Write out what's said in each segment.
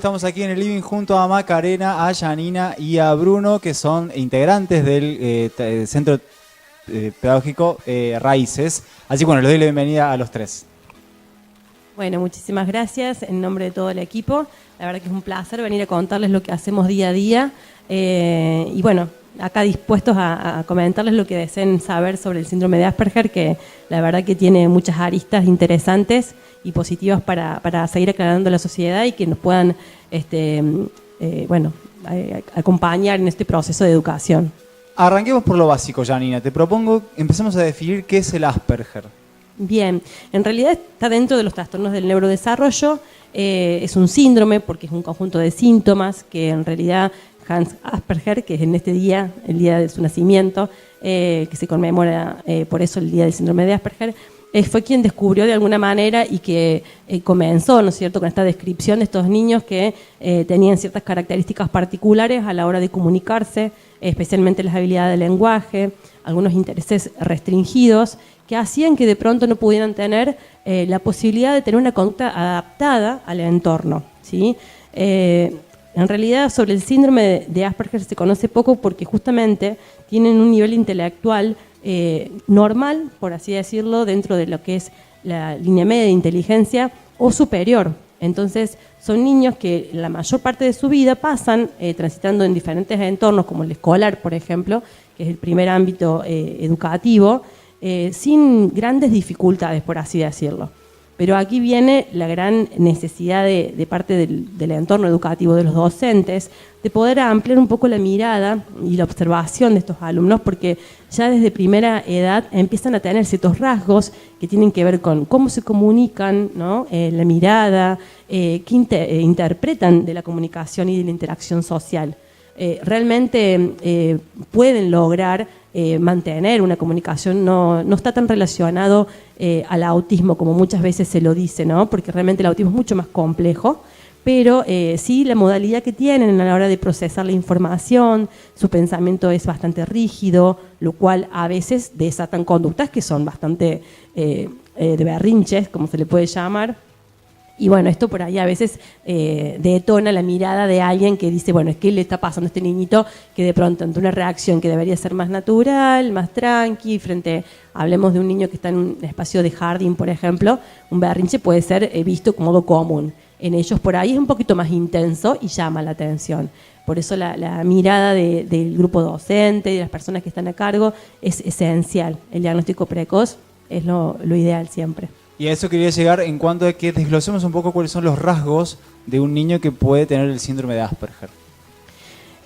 estamos aquí en el living junto a Macarena, a Janina y a Bruno, que son integrantes del Centro Pedagógico Raíces. Así que bueno, les doy la bienvenida a los tres. Bueno, muchísimas gracias en nombre de todo el equipo. La verdad que es un placer venir a contarles lo que hacemos día a día. Y bueno, acá dispuestos a comentarles lo que deseen saber sobre el síndrome de Asperger, que la verdad que tiene muchas aristas interesantes y positivas para seguir aclarando la sociedad y que nos puedan acompañar en este proceso de educación. Arranquemos por lo básico, Janina. Te propongo, empecemos a definir qué es el Asperger. Bien, en realidad está dentro de los trastornos del neurodesarrollo. Es un síndrome porque es un conjunto de síntomas que en realidad Hans Asperger, que es en este día, el día de su nacimiento, que se conmemora por eso el día del síndrome de Asperger, fue quien descubrió de alguna manera y que comenzó, ¿no es cierto?, con esta descripción de estos niños que tenían ciertas características particulares a la hora de comunicarse, especialmente las habilidades de lenguaje, algunos intereses restringidos, que hacían que de pronto no pudieran tener la posibilidad de tener una conducta adaptada al entorno, ¿sí? En realidad, sobre el síndrome de Asperger se conoce poco porque justamente tienen un nivel intelectual normal, por así decirlo, dentro de lo que es la línea media de inteligencia o superior. Entonces, son niños que la mayor parte de su vida pasan transitando en diferentes entornos, como el escolar, por ejemplo, que es el primer ámbito educativo, sin grandes dificultades, por así decirlo. Pero aquí viene la gran necesidad de parte del entorno educativo, de los docentes, de poder ampliar un poco la mirada y la observación de estos alumnos, porque ya desde primera edad empiezan a tener ciertos rasgos que tienen que ver con cómo se comunican, ¿no? La mirada, qué interpretan de la comunicación y de la interacción social. Realmente pueden lograr mantener una comunicación, no está tan relacionado al autismo como muchas veces se lo dice, ¿no? Porque realmente el autismo es mucho más complejo, pero sí la modalidad que tienen a la hora de procesar la información, su pensamiento es bastante rígido, lo cual a veces desatan conductas que son bastante de berrinches, como se le puede llamar. Y bueno, esto por ahí a veces detona la mirada de alguien que dice, bueno, ¿qué le está pasando a este niñito? Que de pronto ante una reacción que debería ser más natural, más tranqui, hablemos de un niño que está en un espacio de jardín, por ejemplo, un berrinche puede ser visto como algo común. En ellos por ahí es un poquito más intenso y llama la atención. Por eso la mirada del grupo docente y de las personas que están a cargo es esencial. El diagnóstico precoz es lo ideal siempre. Y a eso quería llegar en cuanto a que desglosemos un poco cuáles son los rasgos de un niño que puede tener el síndrome de Asperger.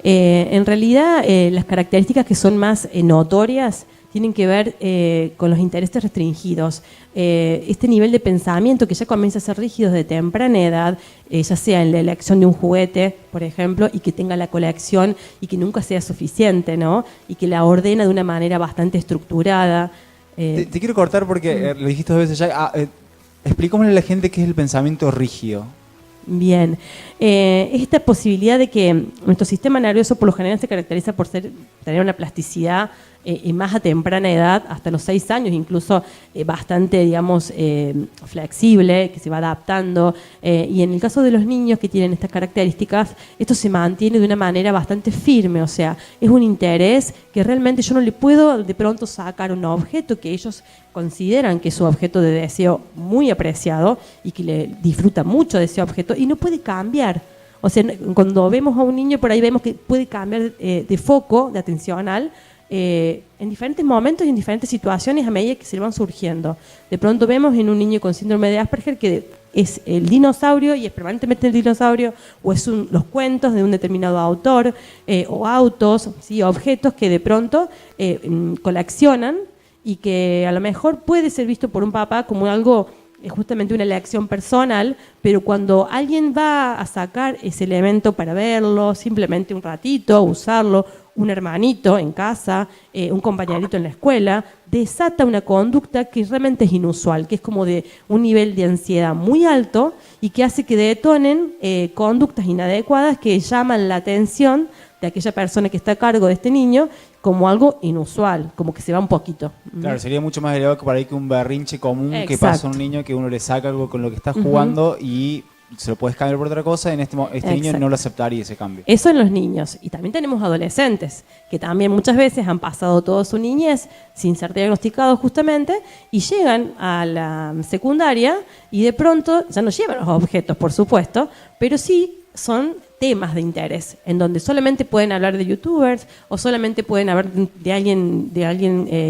En realidad, las características que son más notorias tienen que ver con los intereses restringidos. Este nivel de pensamiento que ya comienza a ser rígido desde temprana edad, ya sea en la elección de un juguete, por ejemplo, y que tenga la colección y que nunca sea suficiente, ¿no? Y que la ordena de una manera bastante estructurada. Te quiero cortar porque lo dijiste dos veces ya. Explícamele a la gente qué es el pensamiento rígido. Bien, esta posibilidad de que nuestro sistema nervioso por lo general se caracteriza por tener una plasticidad más a temprana edad, hasta los 6 años, incluso bastante, digamos, flexible, que se va adaptando. Y en el caso de los niños que tienen estas características, esto se mantiene de una manera bastante firme, o sea, es un interés que realmente yo no le puedo de pronto sacar un objeto que ellos consideran que es su objeto de deseo muy apreciado y que le disfruta mucho de ese objeto y no puede cambiar. O sea, cuando vemos a un niño por ahí vemos que puede cambiar de foco, de atencional, en diferentes momentos y en diferentes situaciones a medida que se le van surgiendo. De pronto vemos en un niño con síndrome de Asperger que es el dinosaurio y es permanentemente el dinosaurio, o es los cuentos de un determinado autor, o autos, ¿sí? Objetos que de pronto coleccionan y que a lo mejor puede ser visto por un papá como algo, justamente una elección personal, pero cuando alguien va a sacar ese elemento para verlo, simplemente un ratito, usarlo, un hermanito en casa, un compañerito en la escuela, desata una conducta que realmente es inusual, que es como de un nivel de ansiedad muy alto y que hace que detonen conductas inadecuadas que llaman la atención de aquella persona que está a cargo de este niño como algo inusual, como que se va un poquito. Claro, sería mucho más elevado que por ahí que un berrinche común. Exacto. Que pasa a un niño que uno le saca algo con lo que está jugando y se lo puedes cambiar por otra cosa, este niño no lo aceptaría ese cambio. Eso en los niños. Y también tenemos adolescentes, que también muchas veces han pasado toda su niñez sin ser diagnosticados justamente, y llegan a la secundaria y de pronto ya no llevan los objetos, por supuesto, pero sí son temas de interés, en donde solamente pueden hablar de youtubers o solamente pueden hablar de alguien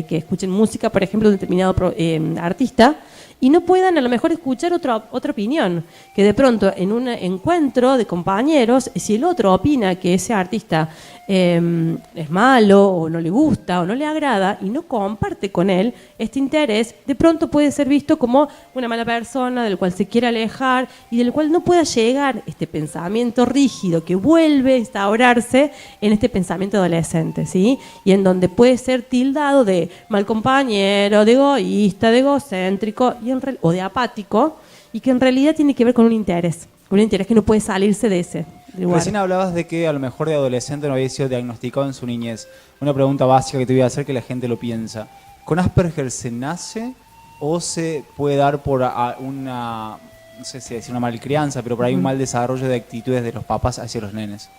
que escuchen música, por ejemplo, de un determinado artista, y no puedan a lo mejor escuchar otra opinión, que de pronto en un encuentro de compañeros, si el otro opina que ese artista es malo o no le gusta o no le agrada y no comparte con él este interés, de pronto puede ser visto como una mala persona del cual se quiere alejar y del cual no pueda llegar este pensamiento rígido que vuelve a instaurarse en este pensamiento adolescente, ¿sí? Y en donde puede ser tildado de mal compañero, de egoísta, de egocéntrico o de apático, y que en realidad tiene que ver con un interés que no puede salirse de ese lugar. Recién hablabas de que a lo mejor de adolescente no había sido diagnosticado en su niñez. Una pregunta básica que te voy a hacer, que la gente lo piensa. ¿Con Asperger se nace o se puede dar por una, no sé si decir una malcrianza, pero por ahí un mal desarrollo de actitudes de los papás hacia los nenes?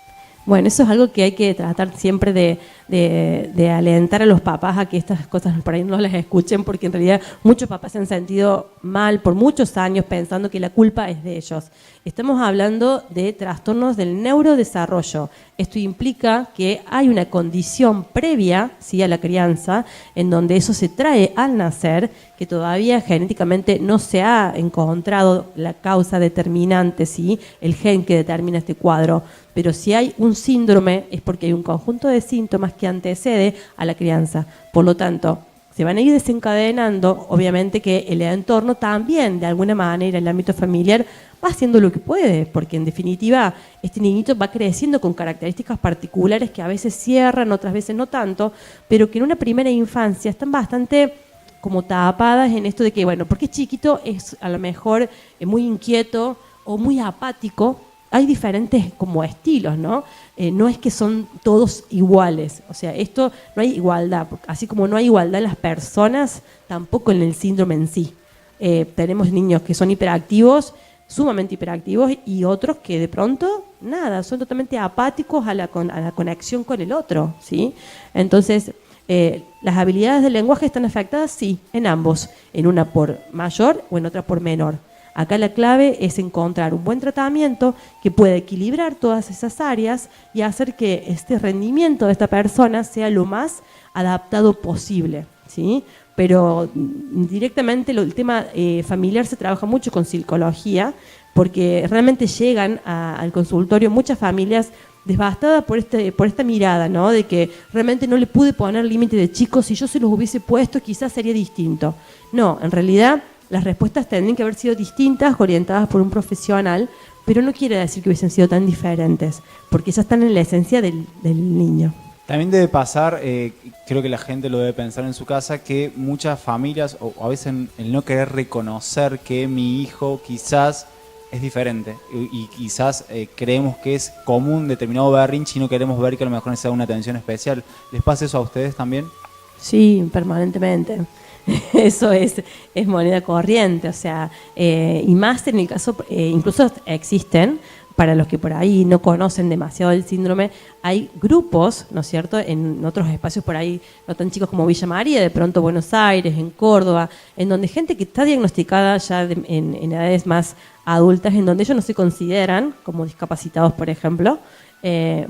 Bueno, eso es algo que hay que tratar siempre de alentar a los papás a que estas cosas por ahí no las escuchen, porque en realidad muchos papás se han sentido mal por muchos años pensando que la culpa es de ellos. Estamos hablando de trastornos del neurodesarrollo. Esto implica que hay una condición previa, ¿sí?, a la crianza, en donde eso se trae al nacer, que todavía genéticamente no se ha encontrado la causa determinante, ¿sí?, el gen que determina este cuadro. Pero si hay un síndrome es porque hay un conjunto de síntomas que antecede a la crianza. Por lo tanto, se van a ir desencadenando, obviamente que el entorno también, de alguna manera, el ámbito familiar, va haciendo lo que puede, porque en definitiva este niñito va creciendo con características particulares que a veces cierran, otras veces no tanto, pero que en una primera infancia están bastante como tapadas en esto de que, bueno, porque es chiquito, es a lo mejor muy inquieto o muy apático. Hay diferentes como estilos, ¿no? No es que son todos iguales. O sea, esto no hay igualdad. Así como no hay igualdad en las personas, tampoco en el síndrome en sí. Tenemos niños que son hiperactivos, sumamente hiperactivos, y otros que de pronto, nada, son totalmente apáticos a la conexión con el otro, ¿sí? Entonces, las habilidades del lenguaje están afectadas, sí, en ambos. En una por mayor o en otra por menor. Acá la clave es encontrar un buen tratamiento que pueda equilibrar todas esas áreas y hacer que este rendimiento de esta persona sea lo más adaptado posible, ¿sí? Pero directamente el tema familiar se trabaja mucho con psicología, porque realmente llegan al consultorio muchas familias devastadas por esta mirada, ¿no? De que realmente no le pude poner límite de chicos, si yo se los hubiese puesto quizás sería distinto. No, en realidad las respuestas tendrían que haber sido distintas, orientadas por un profesional, pero no quiere decir que hubiesen sido tan diferentes, porque ya están en la esencia del niño. También debe pasar, creo que la gente lo debe pensar en su casa, que muchas familias, o a veces el no querer reconocer que mi hijo quizás es diferente, y quizás creemos que es común determinado berrinche y no queremos ver que a lo mejor necesita una atención especial. ¿Les pasa eso a ustedes también? Sí, permanentemente. Eso es moneda corriente, o sea, y más en el caso, incluso existen, para los que por ahí no conocen demasiado el síndrome, hay grupos, ¿no es cierto?, en otros espacios por ahí no tan chicos como Villa María, de pronto Buenos Aires, en Córdoba, en donde gente que está diagnosticada ya en edades más adultas, en donde ellos no se consideran como discapacitados, por ejemplo,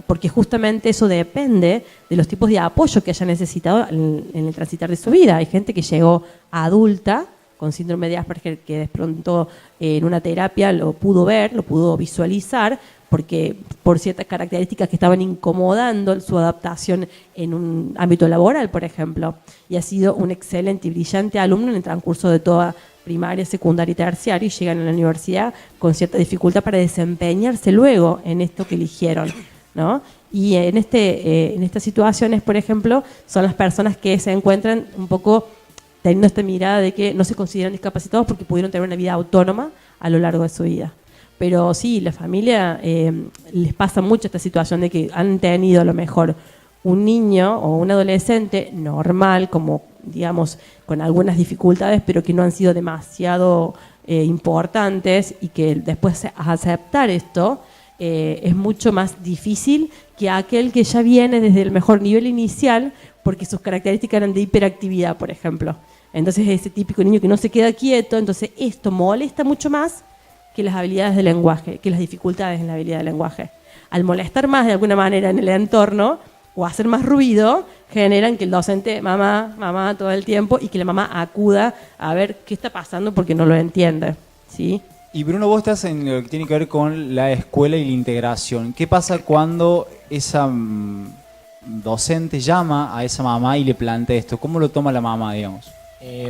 porque justamente eso depende de los tipos de apoyo que haya necesitado en el transitar de su vida. Hay gente que llegó adulta con síndrome de Asperger que de pronto en una terapia lo pudo ver, lo pudo visualizar, porque por ciertas características que estaban incomodando su adaptación en un ámbito laboral, por ejemplo, y ha sido un excelente y brillante alumno en el transcurso de toda primaria, secundaria y terciaria, y llegan a la universidad con cierta dificultad para desempeñarse luego en esto que eligieron, ¿no? Y en estas situaciones, por ejemplo, son las personas que se encuentran un poco teniendo esta mirada de que no se consideran discapacitados porque pudieron tener una vida autónoma a lo largo de su vida. Pero sí, la familia les pasa mucho esta situación de que han tenido a lo mejor un niño o un adolescente normal, como digamos, con algunas dificultades, pero que no han sido demasiado importantes y que después aceptar esto es mucho más difícil que aquel que ya viene desde el mejor nivel inicial porque sus características eran de hiperactividad, por ejemplo. Entonces ese típico niño que no se queda quieto, entonces esto molesta mucho más que las habilidades del lenguaje, que las dificultades en la habilidad del lenguaje. Al molestar más de alguna manera en el entorno o hacer más ruido, generan que el docente, mamá, mamá, todo el tiempo, y que la mamá acuda a ver qué está pasando porque no lo entiende, ¿sí? Y Bruno, vos estás en lo que tiene que ver con la escuela y la integración. ¿Qué pasa cuando esa docente llama a esa mamá y le plantea esto? ¿Cómo lo toma la mamá, digamos?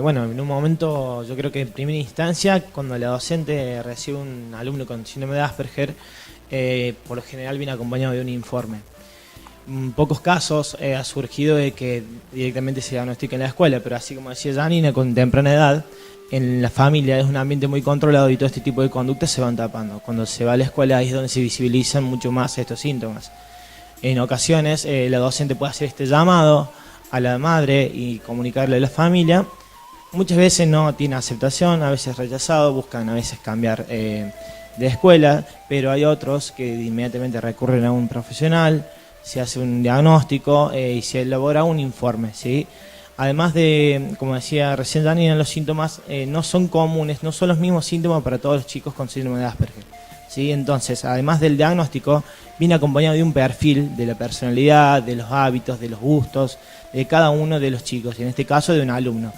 Bueno, en un momento, yo creo que en primera instancia, cuando la docente recibe un alumno con síndrome de Asperger, por lo general viene acompañado de un informe. En pocos casos ha surgido de que directamente se diagnostica en la escuela, pero así como decía Janina, con temprana edad, en la familia es un ambiente muy controlado y todo este tipo de conductas se van tapando. Cuando se va a la escuela ahí es donde se visibilizan mucho más estos síntomas. En ocasiones la docente puede hacer este llamado a la madre y comunicarle a la familia. Muchas veces no tiene aceptación, a veces rechazado, buscan a veces cambiar de escuela, pero hay otros que inmediatamente recurren a un profesional, se hace un diagnóstico y se elabora un informe, ¿sí? Además de, como decía recién Janina, los síntomas no son comunes, no son los mismos síntomas para todos los chicos con síndrome de Asperger, ¿sí? Entonces, además del diagnóstico, viene acompañado de un perfil de la personalidad, de los hábitos, de los gustos, de cada uno de los chicos, en este caso de un alumno,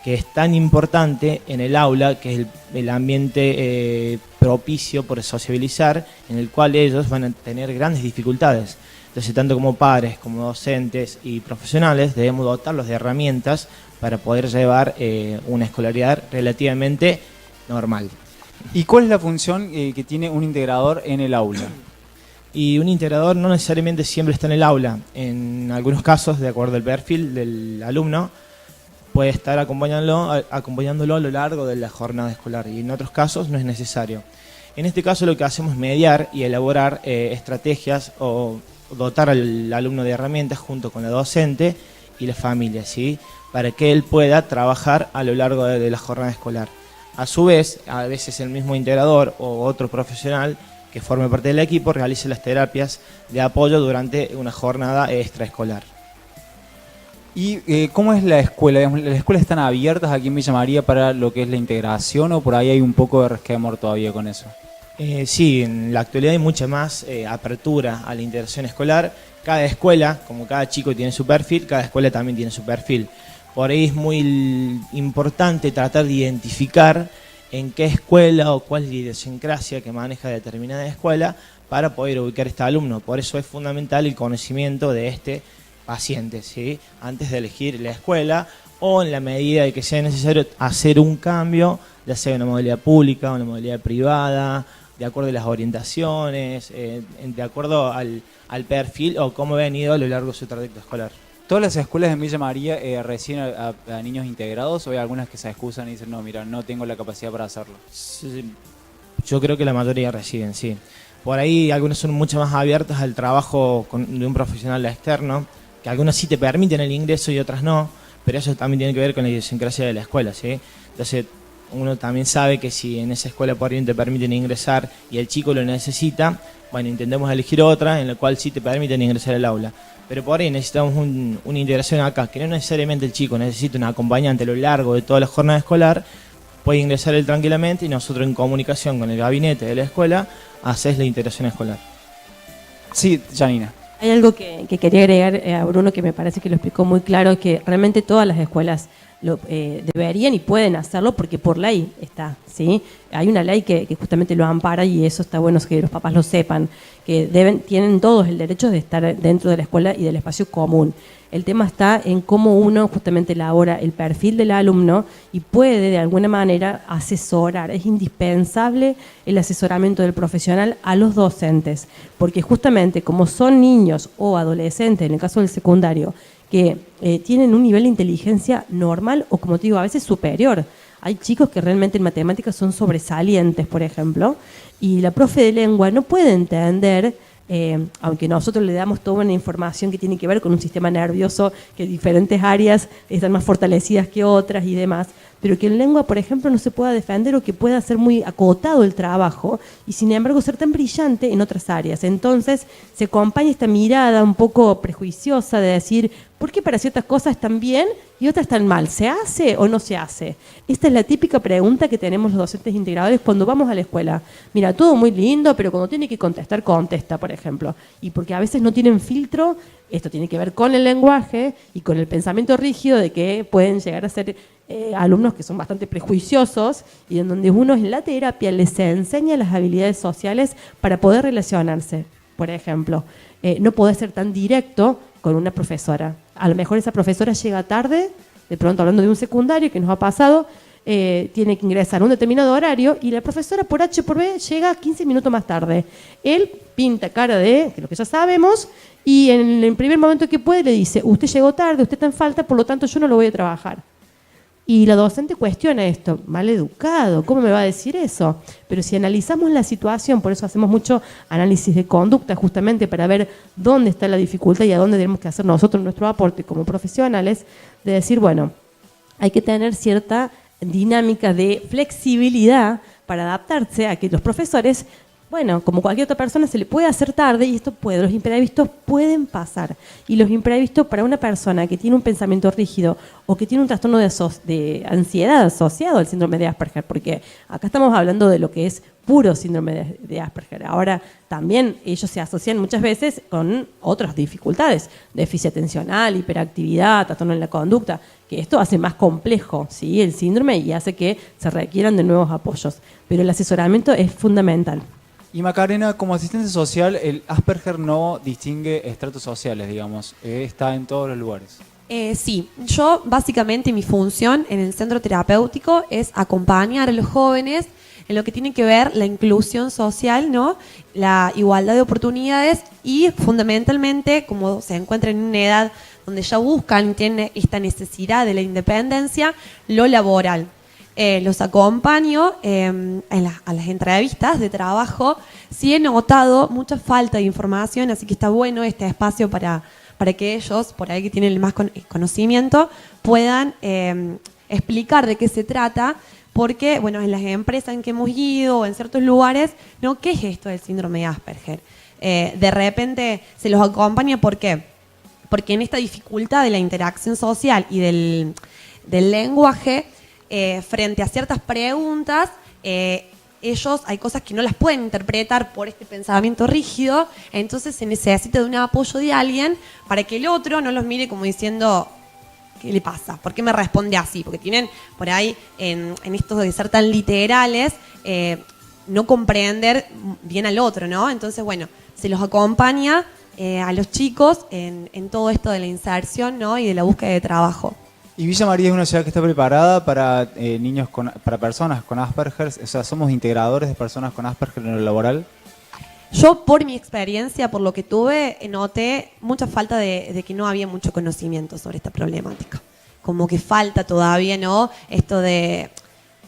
que es tan importante en el aula, que es el ambiente propicio por sociabilizar, en el cual ellos van a tener grandes dificultades. Entonces, tanto como padres, como docentes y profesionales, debemos dotarlos de herramientas para poder llevar una escolaridad relativamente normal. ¿Y cuál es la función que tiene un integrador en el aula? Y un integrador no necesariamente siempre está en el aula. En algunos casos, de acuerdo al perfil del alumno, puede estar acompañándolo a lo largo de la jornada escolar, y en otros casos no es necesario. En este caso lo que hacemos es mediar y elaborar estrategias o dotar al alumno de herramientas junto con la docente y la familia, ¿sí? Para que él pueda trabajar a lo largo de la jornada escolar. A su vez, a veces el mismo integrador o otro profesional que forme parte del equipo realiza las terapias de apoyo durante una jornada extraescolar. ¿Y cómo es la escuela? Digamos, ¿las escuelas están abiertas aquí en Villa María para lo que es la integración o por ahí hay un poco de resquemor todavía con eso? Sí, en la actualidad hay mucha más apertura a la integración escolar. Cada escuela, como cada chico tiene su perfil, cada escuela también tiene su perfil. Por ahí es muy importante tratar de identificar en qué escuela o cuál es la idiosincrasia que maneja determinada escuela para poder ubicar a este alumno. Por eso es fundamental el conocimiento de este paciente, ¿sí? Antes de elegir la escuela o en la medida de que sea necesario hacer un cambio, ya sea una modalidad pública o una modalidad privada, de acuerdo a las orientaciones, de acuerdo al perfil o cómo ha venido a lo largo de su trayecto escolar. ¿Todas las escuelas en Villa María reciben a niños integrados o hay algunas que se excusan y dicen, no, mira, no tengo la capacidad para hacerlo? Sí, yo creo que la mayoría reciben, sí. Por ahí algunas son mucho más abiertas al trabajo de un profesional externo, que algunas sí te permiten el ingreso y otras no, pero eso también tiene que ver con la idiosincrasia de la escuela, ¿sí? Entonces, uno también sabe que si en esa escuela por ahí te permiten ingresar y el chico lo necesita, bueno, intentemos elegir otra en la cual sí te permiten ingresar al aula. Pero por ahí necesitamos una integración acá, que no necesariamente el chico necesita un acompañante a lo largo de toda la jornada escolar, puede ingresar él tranquilamente y nosotros en comunicación con el gabinete de la escuela hacemos la integración escolar. Sí, Janina. Hay algo que quería agregar a Bruno que me parece que lo explicó muy claro, que realmente todas las escuelas deberían y pueden hacerlo porque por ley está, ¿sí? Hay una ley que justamente lo ampara y eso está bueno que los papás lo sepan, que tienen todos el derecho de estar dentro de la escuela y del espacio común. El tema está en cómo uno justamente elabora el perfil del alumno y puede de alguna manera asesorar. Es indispensable el asesoramiento del profesional a los docentes, porque justamente como son niños o adolescentes, en el caso del secundario, que tienen un nivel de inteligencia normal o, como te digo, a veces superior. Hay chicos que realmente en matemáticas son sobresalientes, por ejemplo, y la profe de lengua no puede entender, aunque nosotros le damos toda una información que tiene que ver con un sistema nervioso, que diferentes áreas están más fortalecidas que otras y demás, pero que en lengua, por ejemplo, no se pueda defender o que pueda ser muy acotado el trabajo y sin embargo ser tan brillante en otras áreas. Entonces se acompaña esta mirada un poco prejuiciosa de decir, ¿por qué para ciertas cosas están bien y otras están mal? ¿Se hace o no se hace? Esta es la típica pregunta que tenemos los docentes integradores cuando vamos a la escuela. Mira, todo muy lindo, pero cuando tiene que contestar, contesta, por ejemplo. Y porque a veces no tienen filtro, esto tiene que ver con el lenguaje y con el pensamiento rígido de que pueden llegar a ser alumnos que son bastante prejuiciosos y en donde uno en la terapia les enseña las habilidades sociales para poder relacionarse. Por ejemplo, no podés ser tan directo con una profesora. A lo mejor esa profesora llega tarde, de pronto hablando de un secundario que nos ha pasado, tiene que ingresar a un determinado horario y la profesora por H por B llega 15 minutos más tarde. Él pinta cara de lo que ya sabemos y en el primer momento que puede le dice, usted llegó tarde, usted está en falta, por lo tanto yo no lo voy a trabajar. Y la docente cuestiona esto, mal educado, ¿cómo me va a decir eso? Pero si analizamos la situación, por eso hacemos mucho análisis de conducta, justamente para ver dónde está la dificultad y a dónde tenemos que hacer nosotros nuestro aporte como profesionales, de decir, bueno, hay que tener cierta dinámica de flexibilidad para adaptarse a que los profesores, bueno, como cualquier otra persona, se le puede hacer tarde y esto puede, los imprevistos pueden pasar. Y los imprevistos para una persona que tiene un pensamiento rígido o que tiene un trastorno de ansiedad asociado al síndrome de Asperger, porque acá estamos hablando de lo que es puro síndrome de Asperger. Ahora, también ellos se asocian muchas veces con otras dificultades, déficit atencional, hiperactividad, trastorno en la conducta, que esto hace más complejo, ¿sí?, el síndrome y hace que se requieran de nuevos apoyos. Pero el asesoramiento es fundamental. Y Macarena, como asistente social, el Asperger no distingue estratos sociales, digamos, está en todos los lugares. Sí, yo básicamente mi función en el centro terapéutico es acompañar a los jóvenes en lo que tiene que ver la inclusión social, ¿no?, la igualdad de oportunidades y fundamentalmente, como se encuentran en una edad donde ya buscan, tienen esta necesidad de la independencia, lo laboral. Los acompaño a las entrevistas de trabajo. Sí he notado mucha falta de información, así que está bueno este espacio para que ellos, por ahí que tienen más conocimiento, puedan explicar de qué se trata, porque bueno, en las empresas en que hemos ido o en ciertos lugares, ¿no?, ¿qué es esto del síndrome de Asperger? De repente se los acompaña, ¿por qué? Porque en esta dificultad de la interacción social y del lenguaje, frente a ciertas preguntas, ellos hay cosas que no las pueden interpretar por este pensamiento rígido, entonces se necesita de un apoyo de alguien para que el otro no los mire como diciendo, ¿qué le pasa? ¿Por qué me responde así? Porque tienen por ahí, en esto de ser tan literales, no comprender bien al otro, ¿no? Entonces, bueno, se los acompaña a los chicos en todo esto de la inserción, ¿no?, y de la búsqueda de trabajo. Y Villa María es una ciudad que está preparada para para personas con Asperger, o sea, somos integradores de personas con Asperger en lo laboral. Yo, por mi experiencia, por lo que tuve, noté mucha falta de que no había mucho conocimiento sobre esta problemática. Como que falta todavía, ¿no?, esto de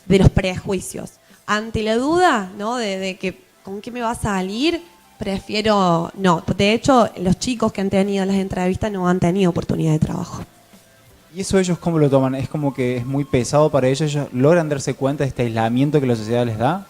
los prejuicios. Ante la duda, ¿no?, de que con qué me va a salir, prefiero no. De hecho, los chicos que han tenido las entrevistas no han tenido oportunidad de trabajo. ¿Y eso ellos cómo lo toman? ¿Es como que es muy pesado para ellos? ¿Ellos logran darse cuenta de este aislamiento que la sociedad les da?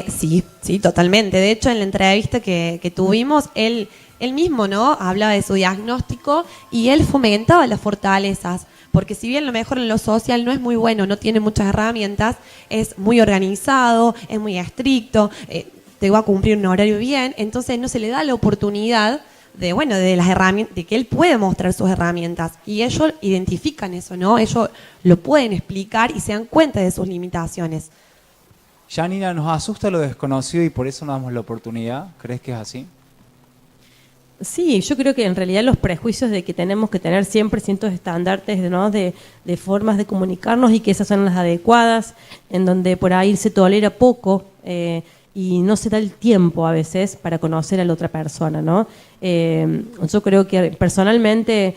Sí, totalmente. De hecho, en la entrevista que tuvimos, él mismo, ¿no?, hablaba de su diagnóstico y él fomentaba las fortalezas. Porque si bien a lo mejor en lo social no es muy bueno, no tiene muchas herramientas, es muy organizado, es muy estricto, te va a cumplir un horario bien, entonces no se le da la oportunidad de las herramientas, de que él puede mostrar sus herramientas. Y ellos identifican eso, ¿no? Ellos lo pueden explicar y se dan cuenta de sus limitaciones. Janina, nos asusta lo desconocido y por eso nos damos la oportunidad. ¿Crees que es así? Sí, yo creo que en realidad los prejuicios de que tenemos que tener siempre ciertos estandartes, ¿no?, de formas de comunicarnos y que esas son las adecuadas, en donde por ahí se tolera poco y no se da el tiempo a veces para conocer a la otra persona, ¿no? Yo creo que personalmente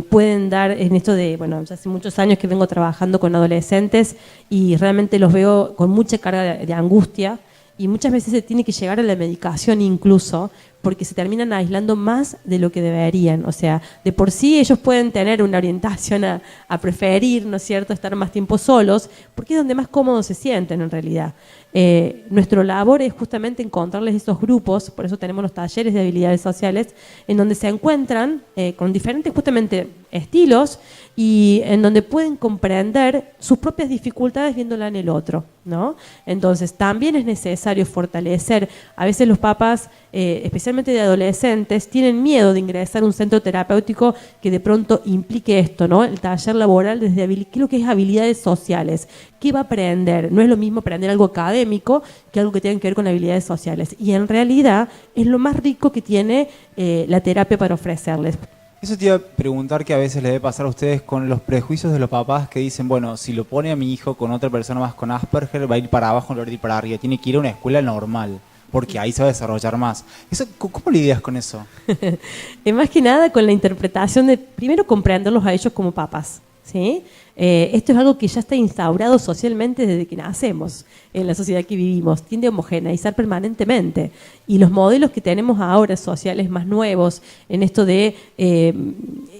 pueden dar en esto de, bueno, ya hace muchos años que vengo trabajando con adolescentes y realmente los veo con mucha carga de angustia y muchas veces se tiene que llegar a la medicación incluso porque se terminan aislando más de lo que deberían. O sea, de por sí ellos pueden tener una orientación a preferir, ¿no es cierto?, estar más tiempo solos, porque es donde más cómodos se sienten en realidad. Nuestro labor es justamente encontrarles esos grupos, por eso tenemos los talleres de habilidades sociales, en donde se encuentran con diferentes justamente estilos y en donde pueden comprender sus propias dificultades viéndola en el otro, ¿no? Entonces también es necesario fortalecer. A veces los papás, especialmente de adolescentes, tienen miedo de ingresar a un centro terapéutico que de pronto implique esto, ¿no? El taller laboral desde ¿qué es lo que es habilidades sociales? ¿Qué va a aprender? No es lo mismo aprender algo académico que algo que tenga que ver con habilidades sociales. Y en realidad es lo más rico que tiene la terapia para ofrecerles. Eso te iba a preguntar, que a veces le debe pasar a ustedes con los prejuicios de los papás que dicen, bueno, si lo pone a mi hijo con otra persona más con Asperger, va a ir para abajo, no va a ir para arriba, tiene que ir a una escuela normal, porque ahí se va a desarrollar más. Eso, ¿cómo lidias con eso? Más que nada con la interpretación de, primero, comprenderlos a ellos como papás, ¿sí? Esto es algo que ya está instaurado socialmente desde que nacemos en la sociedad que vivimos, tiende a homogeneizar permanentemente, y los modelos que tenemos ahora sociales más nuevos en esto de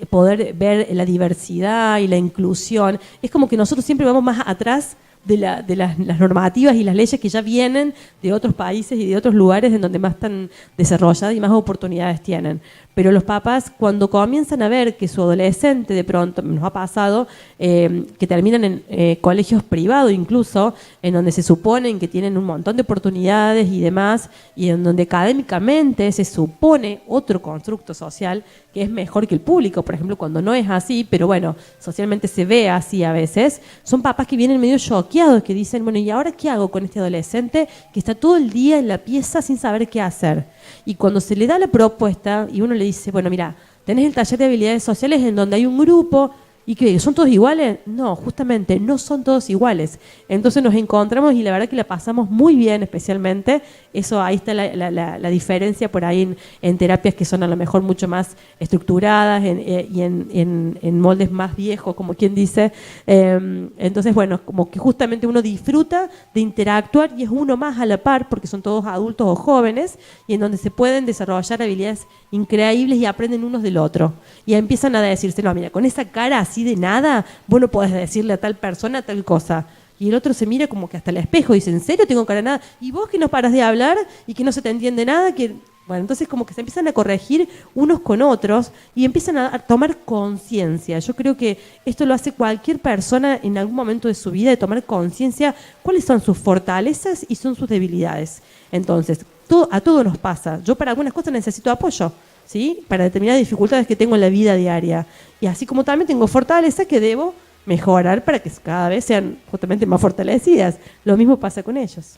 poder ver la diversidad y la inclusión, es como que nosotros siempre vamos más atrás de las normativas y las leyes que ya vienen de otros países y de otros lugares en donde más están desarrolladas y más oportunidades tienen. Pero los papás, cuando comienzan a ver que su adolescente, de pronto, nos ha pasado, que terminan en colegios privados incluso, en donde se suponen que tienen un montón de oportunidades y demás, y en donde académicamente se supone otro constructo social que es mejor que el público, por ejemplo, cuando no es así, pero bueno, socialmente se ve así a veces, son papás que vienen medio choqueados, que dicen, bueno, ¿y ahora qué hago con este adolescente que está todo el día en la pieza sin saber qué hacer? Y cuando se le da la propuesta y uno le dice, bueno, mira, tenés el taller de habilidades sociales en donde hay un grupo, ¿y qué? ¿Son todos iguales? No, justamente, no son todos iguales. Entonces nos encontramos y la verdad que la pasamos muy bien, especialmente. Eso, ahí está la diferencia por ahí en terapias que son a lo mejor mucho más estructuradas y en moldes más viejos, como quien dice. Entonces, bueno, como que justamente uno disfruta de interactuar y es uno más a la par, porque son todos adultos o jóvenes, y en donde se pueden desarrollar habilidades increíbles y aprenden unos del otro. Y empiezan a decirse, no, mira, con esa cara así de nada, vos no podés decirle a tal persona tal cosa. Y el otro se mira como que hasta el espejo y dice, ¿en serio tengo cara de nada? ¿Y vos que no paras de hablar y que no se te entiende nada? Que bueno, entonces como que se empiezan a corregir unos con otros y empiezan a tomar conciencia. Yo creo que esto lo hace cualquier persona en algún momento de su vida, de tomar conciencia cuáles son sus fortalezas y son sus debilidades. Entonces, a todo nos pasa. Yo para algunas cosas necesito apoyo, ¿sí? Para determinadas dificultades que tengo en la vida diaria. Y así como también tengo fortalezas que debo mejorar para que cada vez sean justamente más fortalecidas. Lo mismo pasa con ellos.